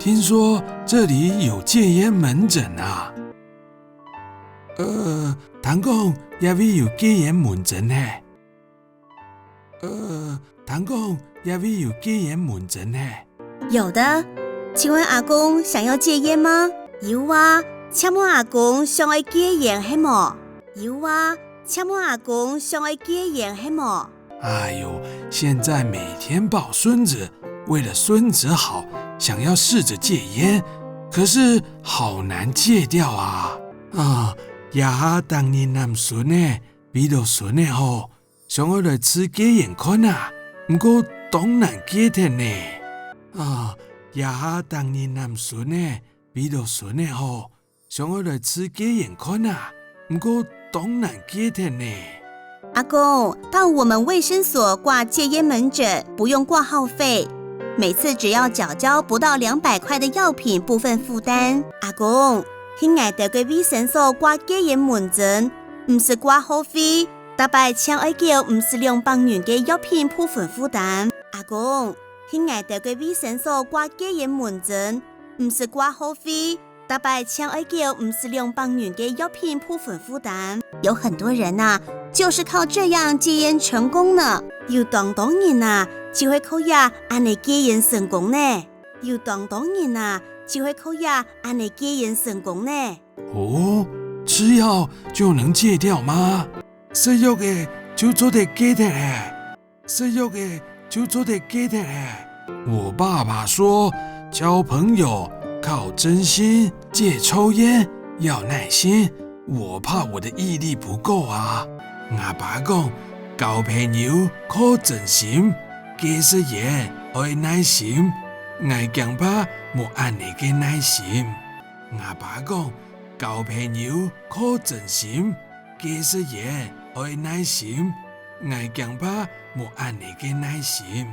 听说这里有戒烟门诊啊。唐公也未有戒烟门诊呢。唐公也未有戒烟门诊呢。有的，请问阿公想要戒烟吗？有啊，请问阿公想要戒烟是么？有啊，请问阿公想要戒烟是么？哎呦，现在每天抱孙子，为了孙子好，想要试着戒烟，可是好难戒掉啊！也当年男孙呢，为了孙呢吼，想要来吃戒烟款啊，不过当难戒掉呢。也当年男孙呢，为了孙呢吼，想要来吃戒烟款啊，不过当难戒掉呢。阿公，到我们卫生所挂戒烟门诊，不用挂号费，每次只要缴交不到200块的药品部分负担。阿公，去外头的卫生所挂戒烟门诊，不是挂号费，大概请要交50-200元的药品部分负担。阿公，去外头的卫生所挂戒烟门诊，不是挂号费，大概请要交50-200元的药品部分负担。有很多人就是靠这样戒烟成功呢。有当人就会靠呀安尼戒烟成功呢。有当人就会靠呀安尼戒烟成功呢。吃药就能戒掉吗？食药的就做得戒掉嘞，食药的就做得戒掉嘞。我爸爸说，交朋友靠真心，戒抽烟要耐心。我怕我的毅力不够啊。阿爸讲，交朋友靠真心，戒食烟要耐心。我恐怕没安尼嘅耐心。阿爸讲，交朋友靠真心，戒食烟要耐心。我恐怕没安尼嘅耐心。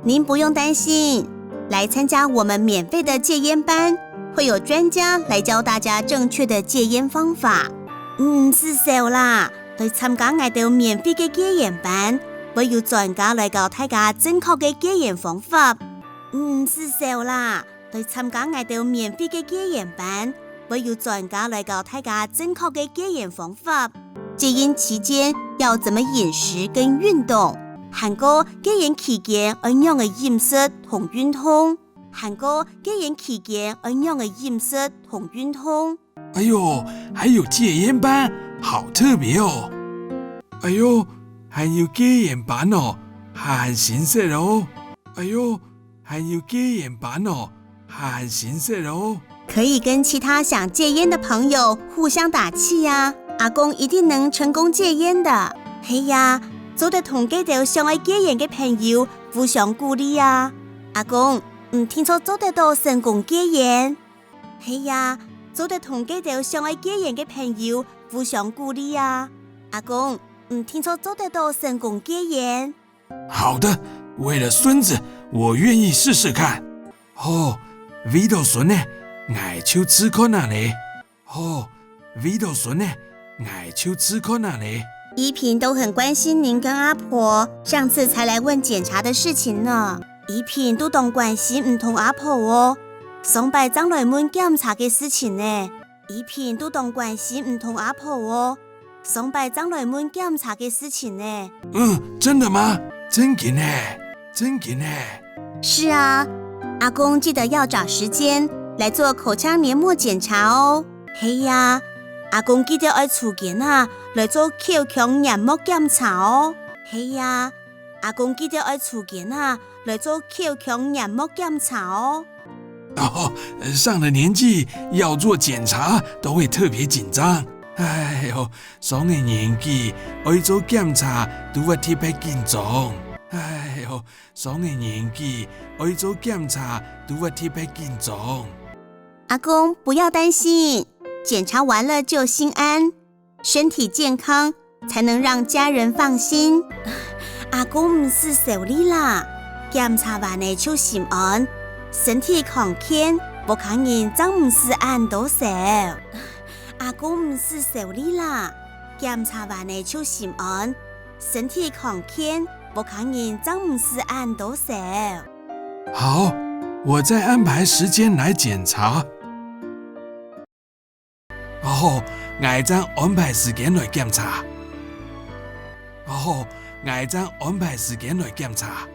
您不用担心，来参加我们免费的戒烟班，会有专家来教大家正确的戒烟方法。是少啦，来参加我哋免费嘅戒烟班，會有專家來教大家正確嘅戒煙方法。是少啦，來參加我哋免費嘅戒煙班，會有專家來教大家正確嘅戒煙方法。戒煙期間要怎麼飲食跟運動，還有戒煙期間要樣嘅飲食同運動，還有戒煙期間要樣嘅飲食同運動。哎呦，还有戒烟班，好特别哦！哎呦，还有戒烟班哦，很新鲜哦！哎呦，还有戒烟班哦，很新鲜哦！可以跟其他想戒烟的朋友互相打气呀！阿公一定能成功戒烟的。嘿呀，做得同幾條想愛戒煙嘅朋友互相鼓勵呀！阿公，聽說做得到成功戒煙。嘿呀。做得同幾條想愛戒煙嘅朋友互相鼓勵啊！阿公，聽說做得到成功戒煙。好的，為了孫子，我願意試試看。為了孫呢，我就試看下咧。為了孫呢，我就試看下咧。依萍都很關心您跟阿婆，上次才來問檢查的事情呢。依萍都當關心唔同阿婆哦。上拜將來問檢查嘅事情呢，依萍都當關心唔同阿婆哦。上拜將來問檢查嘅事情呢。真的嗎？真緊呢？真緊呢？是啊，阿公記得要找時間來做口腔黏膜檢查哦。嘿呀，阿公記得要出現來做口腔黏膜檢查哦。嘿呀，阿公記得要出現來做口腔黏膜檢查哦。上了年紀要做檢查都會特別緊張。哎呦，上了年紀要做檢查都會特別緊張。哎呦，上了年紀要做檢查都會特別緊張。阿公不要擔心，檢查完了就心安，身體健康才能讓家人放心。阿公唔是受理啦，檢查完了就心安。身體康健，不可能真唔是按到手。阿公唔是受理啦，檢查完了就心安，身體康健，不可能真唔是按到手。好，我再安排时间来检查。好，我再安排时间来检查。好，我再安排时间来检查。